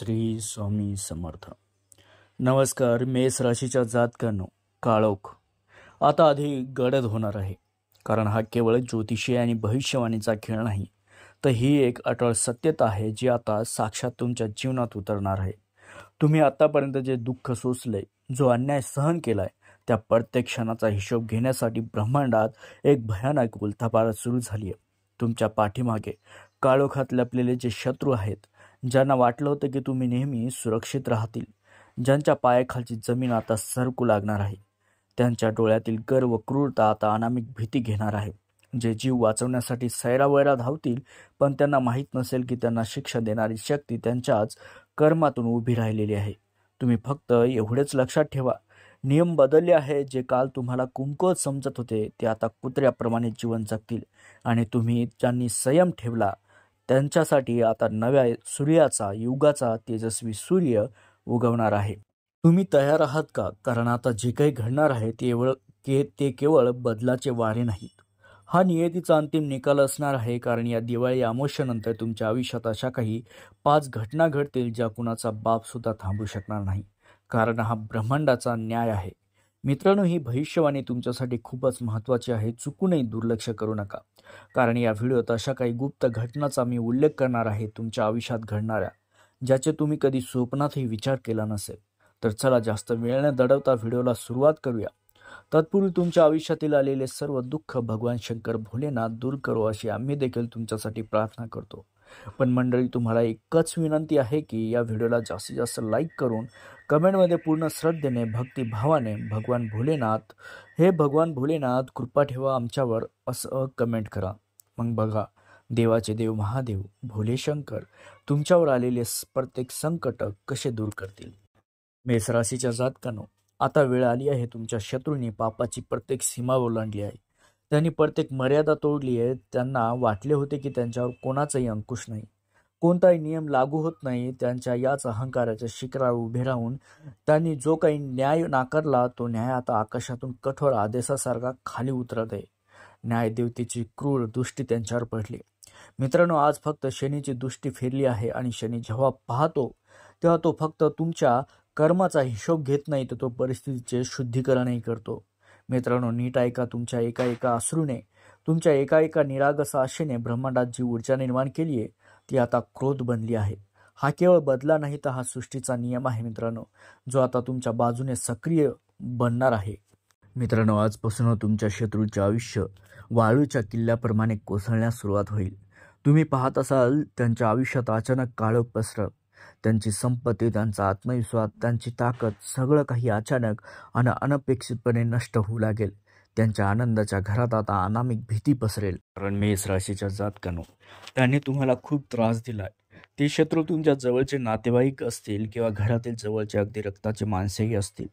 श्री स्वामी समर्थ. नमस्कार. मेष राशीच्या जातकांनो, काळोख आता अधिक गडद होणार आहे. कारण हा केवळ ज्योतिषी आणि भविष्यवाणीचा खेळ नाही, तर ही एक अटळ सत्यता आहे जी आता साक्षात तुमच्या जीवनात उतरणार आहे. तुम्ही आतापर्यंत जे दुःख सोसले, जो अन्याय सहन केलाय, त्या प्रत्येक क्षणाचा हिशोब घेण्यासाठी ब्रह्मांडात एक भयानक उलथापालथ सुरू झाली आहे. तुमच्या पाठीमागे काळोखात लपलेले जे शत्रू आहेत, ज्यांना वाटलं होतं की तुम्ही नेहमी सुरक्षित राहतील, ज्यांच्या पायाखालची जमीन आता सरकू लागणार आहे, त्यांच्या डोळ्यातील गर्व क्रूरता आता अनामिक भीती घेणार आहे. जे जीव वाचवण्यासाठी सैरावैरा धावतील, पण त्यांना माहीत नसेल की त्यांना शिक्षा देणारी शक्ती त्यांच्याच कर्मातून उभी राहिलेली आहे. तुम्ही फक्त एवढेच लक्षात ठेवा, नियम बदलले आहे. जे काल तुम्हाला कुंकवत समजत होते, ते आता कुत्र्याप्रमाणे जीवन जगतील. आणि तुम्ही ज्यांनी संयम ठेवला, त्यांच्यासाठी आता नव्या सूर्याचा, युगाचा तेजस्वी सूर्य उगवणार आहे. तुम्ही तयार आहात का? कारण आता जे काही घडणार आहे ते केवळ बदलाचे वारे नाहीत. हा नियतीचा अंतिम निकाल असणार आहे. कारण या दिवाळी अमावस्येनंतर तुमच्या आयुष्यात अशा काही 5 घटना घडतील ज्या कुणाचा बाप सुद्धा थांबू शकणार नाही. कारण हा ब्रह्मांडाचा न्याय आहे. मित्रांनो, ही भविष्यवाणी तुमच्यासाठी खूपच महत्त्वाची आहे. चुकूनही दुर्लक्ष करू नका. कारण या व्हिडिओत अशा काही गुप्त घटनांचा मी उल्लेख करणार आहे, तुमच्या आयुष्यात घडणाऱ्या, ज्याचे तुम्ही कधी स्वप्नातही विचार केला नसेल. तर चला, जास्त वेळ न दडवता व्हिडिओला सुरुवात करूया. तत्पूर्वी तुमच्या आयुष्यातील आलेले सर्व दुःख भगवान शंकर भोलेनाथ दूर करो अशी आम्ही देखील तुमच्यासाठी प्रार्थना करतो. पण मंडळी, तुम्हाला एकच विनंती आहे की या व्हिडिओला जास्तीत जास्त लाईक करून कमेंटमध्ये पूर्ण श्रद्धेने, भक्तिभावाने भगवान भोलेनाथ कृपा ठेवा आमच्यावर असं कमेंट करा. मग बघा, देवाचे देव महादेव भोले शंकर तुमच्यावर आलेले प्रत्येक संकट कसे दूर करतील. मेष राशीच्या जातकांनो, आता वेळ आली आहे. तुमच्या शत्रूंनी पापाची प्रत्येक सीमा ओलांडली आहे. त्यांनी प्रत्येक मर्यादा तोडली आहे. त्यांना वाटले होते की त्यांच्यावर कोणाचाही अंकुश नाही, कोणताही नियम लागू होत नाही. त्यांच्या याच अहंकाराच्या शिखरावर उभे राहून त्यांनी जो काही न्याय नाकारला, तो न्याय आता आकाशातून कठोर आदेशासारखा खाली उतरत आहे. न्यायदेवतेची क्रूर दृष्टी त्यांच्यावर पडली. मित्रांनो, आज फक्त शनीची दृष्टी फिरली आहे. आणि शनी जेव्हा पाहतो, तेव्हा तो फक्त तुमच्या कर्माचा हिशोब घेत नाही, तर तो परिस्थितीचे शुद्धीकरणही करतो. मित्रांनो, नीट ऐका. तुमच्या एका अश्रूने, तुमच्या एका निरागस आशेने ब्रह्मांडात जी ऊर्जा निर्माण केली आहे, ती आता क्रोध बनली आहे. हा केवळ बदला नाही, तर हा सृष्टीचा नियम आहे मित्रांनो, जो आता तुमच्या बाजूने सक्रिय बनणार आहे. मित्रांनो, आजपासून तुमच्या शत्रूचे आयुष्य वाळूच्या किल्ल्याप्रमाणे कोसळण्यास सुरुवात होईल. तुम्ही पाहत असाल, त्यांच्या आयुष्यात अचानक काळोख पसरत. त्यांची संपत्ती, त्यांचा आत्मविश्वास, त्यांची ताकद, सगळं काही अचानक आणि अनपेक्षितपणे नष्ट होऊ लागेल. त्यांच्या आनंदाच्या घरात आता अनामिक भीती पसरेल. कारण मेष राशीच्या जातकांनो, त्यांनी तुम्हाला खूप त्रास दिलाय. ते शत्रू तुमच्या जवळचे नातेवाईक असतील किंवा घरातील जवळचे अगदी रक्ताचे माणसेही असतील,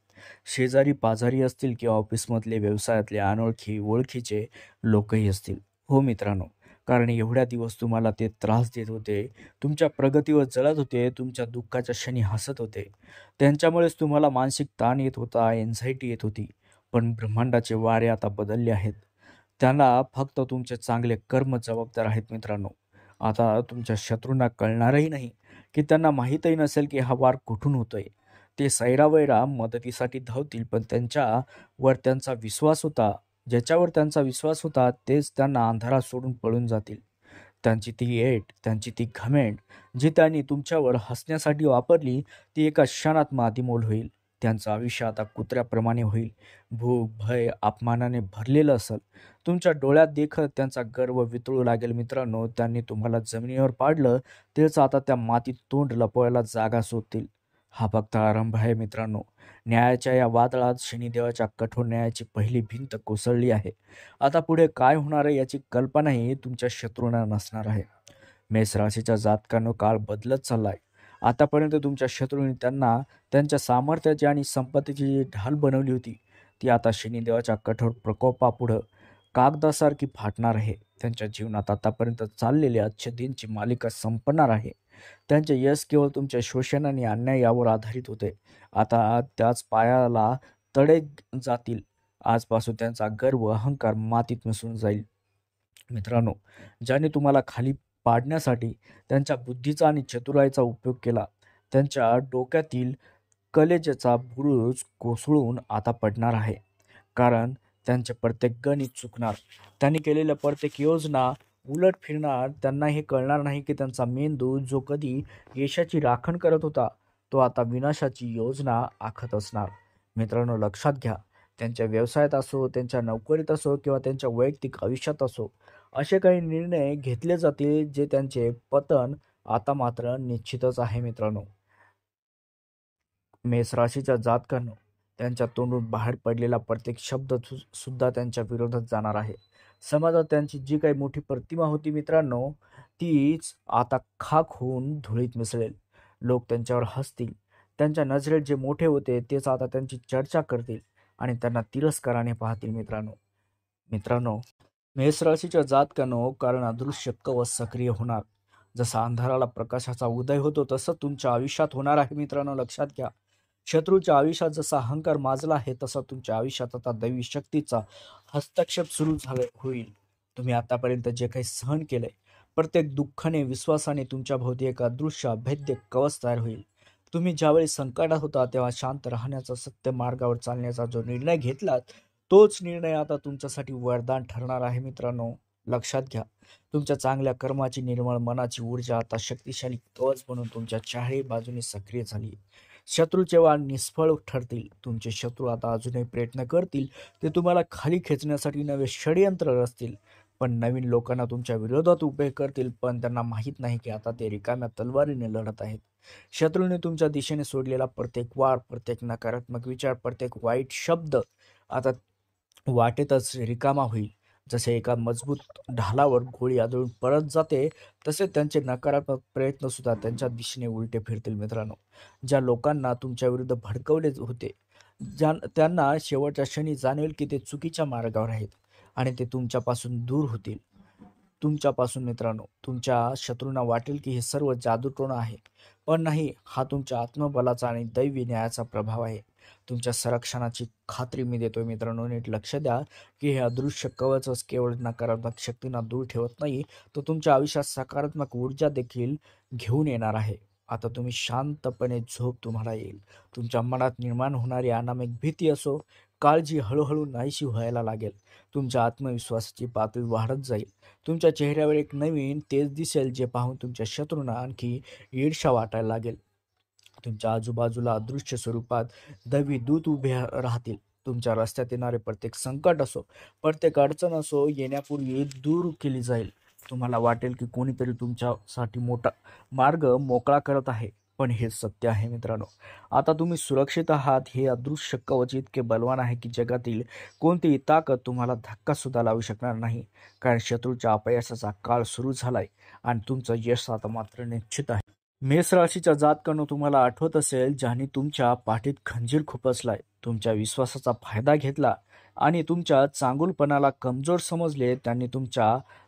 शेजारी पाजारी असतील किंवा ऑफिसमधले, व्यवसायातले अनोळखी ओळखीचे लोकही असतील. हो मित्रांनो, कारण एवढ्या दिवस तुम्हाला ते त्रास देत होते, तुमच्या प्रगतीवर जळत होते, तुमच्या दुःखाच्या क्षणी हसत होते. त्यांच्यामुळेच तुम्हाला मानसिक ताण येत होता, एन्झायटी येत होती. पण ब्रह्मांडाचे वारे आता बदलले आहेत. त्यांना फक्त तुमचे चांगले कर्म जबाबदार आहेत मित्रांनो. आता तुमच्या शत्रूंना कळणारही नाही की त्यांना माहीतही नसेल की हा वार कुठून होतोय. ते सैरावैरा मदतीसाठी धावतील, पण ज्याच्यावर त्यांचा विश्वास होता तेच त्यांना अंधारात सोडून पळून जातील. त्यांची ती एट, त्यांची ती घमेंड, जी त्यांनी तुमच्यावर हसण्यासाठी वापरली, ती एका क्षणात मातीमोल होईल. त्यांचं आयुष्य आता कुत्र्याप्रमाणे होईल. भूक, भय, अपमानाने भरलेलं असेल. तुमच्या डोळ्यात देखत त्यांचा गर्व वितळू लागेल मित्रांनो. त्यांनी तुम्हाला जमिनीवर पाडलं, तेच आता त्या मातीत तोंड लपवायला जागा शोधतील. हा फक्त आरंभ आहे मित्रांनो. न्यायाच्या या वादळात शनिदेवाच्या कठोर न्यायाची पहिली भिंत कोसळली आहे. आता पुढे काय होणार आहे याची कल्पनाही तुमच्या शत्रूंना नसणार आहे. मेष राशीच्या जातकांनो, काळ बदलत चाललाय. आतापर्यंत तुमच्या शत्रूंनी त्यांना त्यांच्या सामर्थ्याची आणि संपत्तीची जी ढाल बनवली होती, ती आता शनिदेवाच्या कठोर प्रकोपापुढं कागदासारखी फाटणार आहे. त्यांच्या जीवनात आतापर्यंत चाललेल्या अच्छेदींची मालिका संपणार आहे. त्यांचे यश केवळ तुमच्या शोषण आणि अन्याय यावर आधारित होते. आता त्याच पायाला तडे जातील. आजपासून त्यांचा गर्व, अहंकार मातीत मिसळून जाईल. मित्रांनो, ज्याने तुम्हाला खाली पाडण्यासाठी त्यांच्या बुद्धीचा आणि चतुराईचा उपयोग केला, त्यांच्या डोक्यातील कलेजेचा बुरुज कोसळून आता पडणार आहे. कारण त्यांचे प्रत्येक गणित चुकणार, त्यांनी केलेल्या प्रत्येक योजना उलट फिरणार. त्यांना हे कळणार नाही की त्यांचा मेंदू जो कधी यशाची राखण करत होता तो आता विनाशाची योजना आखत असणार. मित्रांनो, लक्षात घ्या, त्यांच्या व्यवसायात असो, त्यांच्या नोकरीत असो किंवा त्यांच्या वैयक्तिक आयुष्यात असो, असे काही निर्णय घेतले जातील जे त्यांचे पतन आता मात्र निश्चितच आहे. मित्रांनो, मेष राशीच्या जातकांनो, त्यांच्या तोंडून बाहेर पडलेला प्रत्येक शब्द सुद्धा त्यांच्या विरोधात जाणार आहे. समाजात त्यांची जी काही मोठी प्रतिमा होती मित्रांनो, तीच आता खाक होऊन धुळीत मिसळेल. लोक त्यांच्यावर हसतील. त्यांच्या नजरेत जे मोठे होते तेच आता त्यांची चर्चा करतील आणि त्यांना तिरस्काराने पाहतील. मित्रांनो मित्रांनो मेष राशीच्या जातकांनो, कारण अदृश्य कवच सक्रिय होणार. जसा अंधाराला प्रकाशाचा उदय होतो तसं तुमच्या आयुष्यात होणार आहे. मित्रांनो, लक्षात घ्या, शत्रूच्या आयुष्यात जसा अहंकार माजला आहे तसा तुमच्या आयुष्यात आता दैवी शक्तीचा हस्तक्षेप सुरू होईल. तुम्ही आतापर्यंत जे काही सहन केलंय, प्रत्येक दुःखाने विश्वासाने तुमच्या भोवती एक अदृश्य अभेद्य कवच तयार होईल. तुम्ही ज्यावेळी संकटात होता तेव्हा शांत राहण्याचा, सत्य मार्गावर चालण्याचा जो निर्णय घेतलात तोच निर्णय आता तुमच्यासाठी वरदान ठरणार आहे. मित्रांनो, लक्षात घ्या, तुमच्या चांगल्या कर्माची, निर्मळ मनाची ऊर्जा आता शक्तिशाली कवच बनून तुमच्या चारही बाजूने सक्रिय झाली. शत्रूचे वाण निष्फळ ठरतील. तुमचे शत्रू आता अजूनही प्रयत्न करतील. ते तुम्हाला खाली खेचण्यासाठी नवे षडयंत्र रचतील, पण नवीन लोकांना तुमच्या विरोधात उभे करतील. पण त्यांना माहीत नाही की आता ते रिकाम्या तलवारीने लढत आहेत. शत्रूने तुमच्या दिशेने सोडलेला प्रत्येक वार, प्रत्येक नकारात्मक विचार, प्रत्येक वाईट शब्द आता वाटेतच रिकामा होईल. जसे एका मजबूत ढालावर गोळी आदळून परत जाते तसे त्यांचे नकारात्मक प्रयत्न सुद्धा त्यांच्या दिशेने उलटे फिरतील. मित्रांनो, ज्या लोकांना तुमच्या विरुद्ध भडकवले होते त्यांना शेवटच्या क्षणी जाणवेल की ते चुकीच्या मार्गावर आहेत आणि ते तुमच्यापासून दूर होतील. मित्रांनो, तुमच्या शत्रूंना वाटेल की हे सर्व जादूटोणा आहे, पण नाही, हा तुमच्या आत्मबलाचा आणि दैवी न्यायाचा प्रभाव आहे. तुमच्या संरक्षणाची खात्री मी देतोय. मित्रांनो, नीट लक्ष द्या की हे अदृश्य कवचच केवळ नकारात्मक शक्तींना दूर ठेवत नाही, तो तुमच्या आयुष्यात सकारात्मक ऊर्जा देखील घेऊन येणार आहे. आता तुम्ही शांतपणे झोप तुम्हाला येईल. तुमच्या मनात निर्माण होणारी अनामिक भीती असो, काळजी हळूहळू नाहीशी व्हायला लागेल. तुमच्या आत्मविश्वासाची पातळी वाढत जाईल. तुमच्या चेहऱ्यावर एक नवीन तेज दिसेल, जे पाहून तुमच्या शत्रूंना आणखी ईर्ष्या वाटायला लागेल. तुमच्या आजूबाजूला अदृश्य स्वरूपात दैवी दूत उभे राहतील. तुमच्या रस्त्यात येणारे प्रत्येक संकट असो, प्रत्येक अडचण असो, येण्यापूर्वी दूर केली जाईल. तुम्हाला वाटेल की कोणीतरी तुमच्यासाठी मोठा मार्ग मोकळा करत आहे, पण हे सत्य आहे. मित्रांनो, आता तुम्ही सुरक्षित आहात. हे अदृश्य कवच इतके बलवान आहे की जगातील कोणतीही ताकद तुम्हाला धक्का सुद्धा लावू शकणार नाही. कारण शत्रूच्या अपयशाचा काळ सुरू झालाय आणि तुमचं यश आता मात्र निश्चित आहे. मेष राशीच्या जातकांनो, तुम्हाला आठवत असेल, ज्यांनी तुमच्या पाठीत खंजीर खुपसलाय, तुमच्या विश्वासाचा फायदा घेतला आणि तुमच्या चांगुलपणाला कमजोर समजले, त्यांनी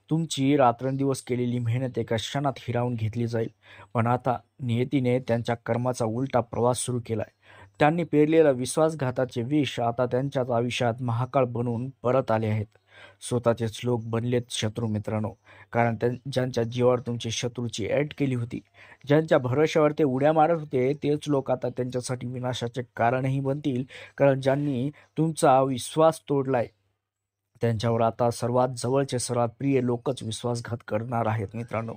तुमची रात्रंदिवस केलेली मेहनत एका क्षणात हिरावून घेतली जाईल. पण आता नियतीने त्यांच्या कर्माचा उलटा प्रवास सुरू केलाय. त्यांनी पेरलेल्या विश्वासघाताचे विष आता त्यांच्याच आयुष्यात महाकाळ बनून परत आले आहेत. स्वतःचेच लोक बनलेत शत्रू. मित्रांनो, कारण ज्यांच्या जीवावर तुमची शत्रूची ॲड केली होती, ज्यांच्या भरोश्यावर ते उड्या मारत होते, तेच लोक आता त्यांच्यासाठी विनाशाचे कारणही बनतील. कारण ज्यांनी तुमचा विश्वास तोडलाय त्यांच्यावर आता सर्वात जवळचे, सर्वात प्रिय लोकच विश्वासघात करणार आहेत. मित्रांनो,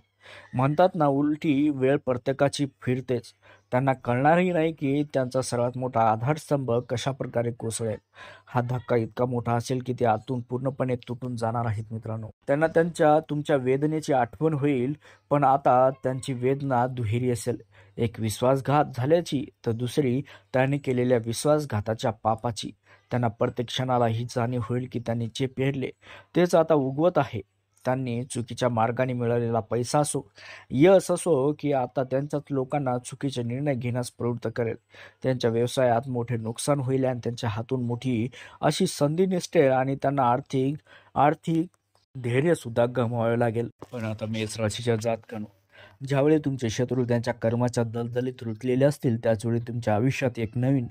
म्हणतात ना, उलटी वेळ प्रत्येकाची फिरतेच. त्यांना कळणारही नाही की त्यांचा सर्वात मोठा आधारस्तंभ कशा प्रकारे कोसळेल. हा धक्का इतका मोठा असेल की ते आतून पूर्णपणे तुटून जाणार आहेत. मित्रांनो, त्यांना तुमच्या वेदनेची आठवण होईल, पण आता त्यांची वेदना दुहेरी असेल. एक विश्वासघात झाल्याची, तर दुसरी त्यांनी केलेल्या विश्वासघाताच्या पापाची. त्यांना प्रत्येक क्षणाला ही जाणीव होईल की त्यांनी जे पेरले तेच आता उगवत आहे. त्यांनी चुकीच्या मार्गाने मिळालेला पैसा असो, यश असो, की आता त्यांच्याच लोकांना चुकीचे निर्णय घेण्यास प्रवृत्त करेल. त्यांच्या व्यवसायात मोठे नुकसान होईल आणि त्यांच्या हातून मोठी अशी संधी निसटेल आणि त्यांना आर्थिक धैर्य सुद्धा गमवावे लागेल. पण आता मेष राशीच्या जातकांनो, ज्यावेळी तुमचे शत्रू त्यांच्या कर्माच्या दलदलीत रुतलेले असतील त्याचवेळी तुमच्या आयुष्यात एक नवीन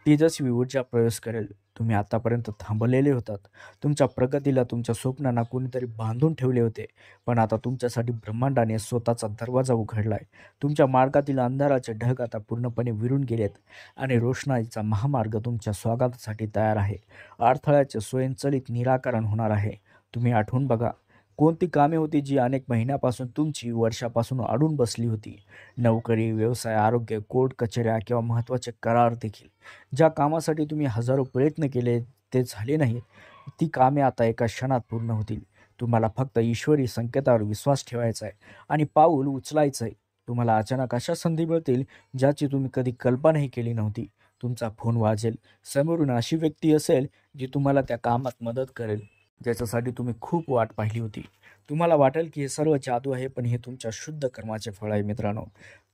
तेजस्वी ऊर्जा प्रवेश करेल. तुम्ही आतापर्यंत थांबलेले होतात. तुमच्या प्रगतीला, तुमच्या स्वप्नांना कोणीतरी बांधून ठेवले होते, पण आता तुमच्यासाठी ब्रह्मांडाने स्वतःचा दरवाजा उघडलाय. तुमच्या मार्गातील अंधाराचे ढग आता पूर्णपणे विरून गेलेत आणि रोषणाईचा महामार्ग तुमच्या स्वागतासाठी तयार आहे. अडथळ्याचे स्वयंचलित निराकरण होणार आहे. तुम्ही आठवून बघा, कोणती कामे होती जी अनेक महिन्यापासून तुमची वर्षापासून अडून बसली होती. नोकरी, व्यवसाय, आरोग्य, कोर्ट कचेऱ्या किंवा महत्त्वाचे करार देखील. ज्या कामासाठी तुम्ही हजारो प्रयत्न केले ते झाले नाही, ती कामे आता एका क्षणात पूर्ण होतील. तुम्हाला फक्त ईश्वरी संकेतावर विश्वास ठेवायचा आहे आणि पाऊल उचलायचं आहे. तुम्हाला अचानक अशा संधी मिळतील ज्याची तुम्ही कधी कल्पनाही केली नव्हती. तुमचा फोन वाजेल, समोरून अशी व्यक्ती असेल जी तुम्हाला त्या कामात मदत करेल ज्याच्यासाठी तुम्ही खूप वाट पाहिली होती. तुम्हाला वाटेल की हे सर्व जादू आहे, पण हे तुमच्या शुद्ध कर्माचे फळ आहे मित्रांनो.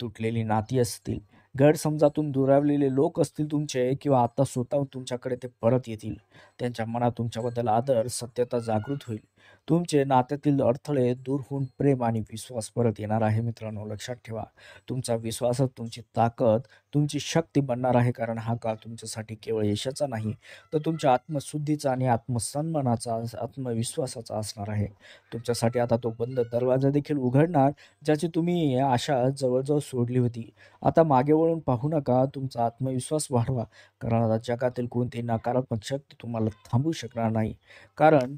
तुटलेली नाती असतील, गैरसमजातून दुरावलेले लोक असतील तुमचे, किंवा आता स्वतःहून तुमच्याकडे ते परत येतील. त्यांच्या मनात तुमच्याबद्दल आदर, सत्यता जागृत होईल. तुमचे नात्यातील अडथळे दूर होऊन प्रेम आणि विश्वास परत येणार आहे मित्रांनो. लक्षात ठेवा, तुमचा विश्वासच तुमची ताकद, तुमची शक्ती बनणार आहे. कारण हा काळ तुमच्यासाठी केवळ यशाचा नाही, तर तुमच्या आत्मशुद्धीचा आणि आत्मसन्मानाचा, आत्मविश्वासाचा असणार आहे. तुमच्यासाठी आता तो बंद दरवाजा देखील उघडणार ज्याची तुम्ही आशा जवळजवळ सोडली होती. आता मागे वळून पाहू नका, तुमचा आत्मविश्वास वाढवा. कारण आता जगातील कोणतीही नकारात्मक शक्ती तुम्हाला थांबवू शकणार नाही. कारण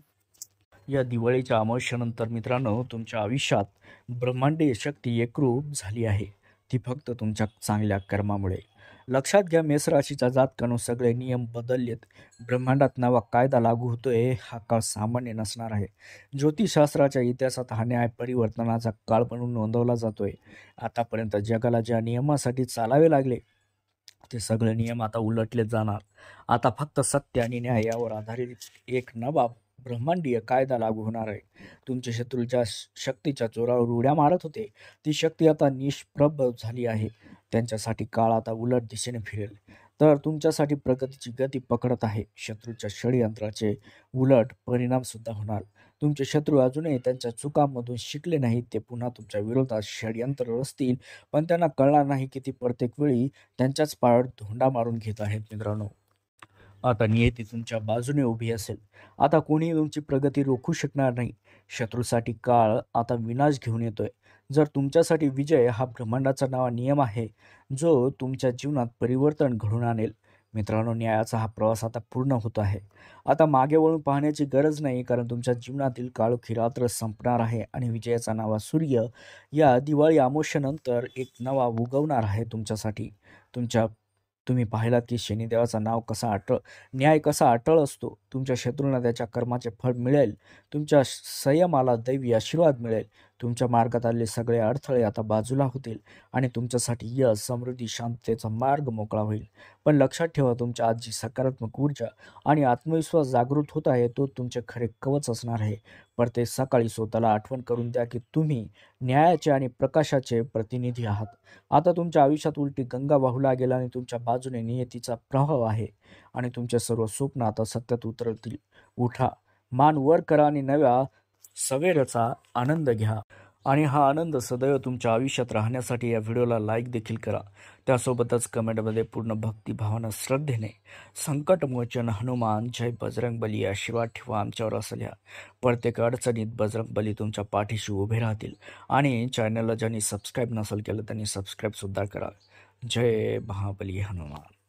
या दिवाळीच्या अमावस्येनंतर मित्रांनो, तुमच्या आयुष्यात ब्रह्मांडीय शक्ती एकरूप झाली आहे. ती फक्त तुमच्या चांगल्या कर्मामुळे. लक्षात घ्या, मेष राशीच्या जातकांनो, सगळे नियम बदललेत. ब्रह्मांडात नवा कायदा लागू होतोय. हा काळ सामान्य नसणार आहे. ज्योतिषशास्त्राच्या इतिहासात हा न्याय परिवर्तनाचा काळ म्हणून नोंदवला जातोय. आतापर्यंत जगाला ज्या नियमासाठी चालावे लागले ते सगळे नियम आता उलटले जाणार. आता फक्त सत्य आणि न्याय यावर आधारित एक नवा ब्रह्मांडीय कायदा लागू होणार आहे. तुमचे शत्रू ज्या शक्तीच्या जोरावर उड्या मारत होते, ती शक्ती आता निष्प्रभ झाली आहे. त्यांच्यासाठी काळ आता उलट दिशेने फिरेल, तर तुमच्यासाठी प्रगतीची गती पकडत आहे. शत्रूच्या षडयंत्राचे उलट परिणाम सुद्धा होणार. तुमचे शत्रू अजूनही त्यांच्या चुकांमधून शिकले नाहीत. ते पुन्हा तुमच्या विरोधात षडयंत्र रचतील, पण त्यांना कळणार नाही की ती प्रत्येक वेळी त्यांच्याच पायावर धोंडा मारून घेत आहेत मित्रांनो. आता नियती तुमच्या बाजूने उभी असेल. आता कोणीही तुमची प्रगती रोखू शकणार नाही. शत्रूसाठी काळ आता विनाश घेऊन येतोय. जर तुमच्यासाठी विजय हा ब्रह्मांडाचा नवा नियम आहे जो तुमच्या जीवनात परिवर्तन घडवून आणेल. मित्रांनो, न्यायाचा हा प्रवास आता पूर्ण होत आहे. आता मागे वळून पाहण्याची गरज नाही, कारण तुमच्या जीवनातील काळोखी रात्र संपणार आहे आणि विजयाचा नवा सूर्य या दिवाळी अमावस्येनंतर एक नवा उगवणार आहे तुमच्यासाठी. तुम्ही पाहिलात की शनिदेवाचा न्याय कसा अटळ असतो. तुमच्या शत्रूंना त्याच्या कर्माचे फळ मिळेल. तुमच्या संयमाला दैवी आशीर्वाद मिळेल. तुमच्या मार्गात आलेले सगळे अडथळे आता बाजूला होतील आणि तुमच्यासाठी यश, समृद्धी, शांततेचा मार्ग मोकळा होईल. पण लक्षात ठेवा, तुमच्या आज जी सकारात्मक ऊर्जा आणि आत्मविश्वास जागृत होत आहे तो तुमचे खरे कवच असणार आहे. प्रत्येक सकाळी स्वतःला आठवण करून द्या की तुम्ही न्यायाचे आणि प्रकाशाचे प्रतिनिधी आहात. आता तुमच्या आयुष्यात उलटी गंगा वाहू लागेल आणि तुमच्या बाजूने नियतीचा प्रभाव आहे आणि तुमचे सर्व स्वप्न आता सत्यात उतरतील. उठा, मान वर करा आणि नव्या सवेरेचा आनंद घ्या. आणि हा आनंद सदैव तुमच्या आयुष्यात राहण्यासाठी या व्हिडिओला लाईक देखील करा. त्यासोबतच कमेंटमध्ये पूर्ण भक्तिभावानं, श्रद्धेने संकटमोचन हनुमान जय बजरंगबली या आशीर्वाद ठेवा आमच्यावर असं लिहा. प्रत्येक अडचणीत बजरंगबली तुमच्या पाठीशी उभे राहतील. आणि चॅनलला ज्यांनी सबस्क्राईब नसेल केलं त्यांनी सबस्क्राईबसुद्धा करा. जय महाबली हनुमान.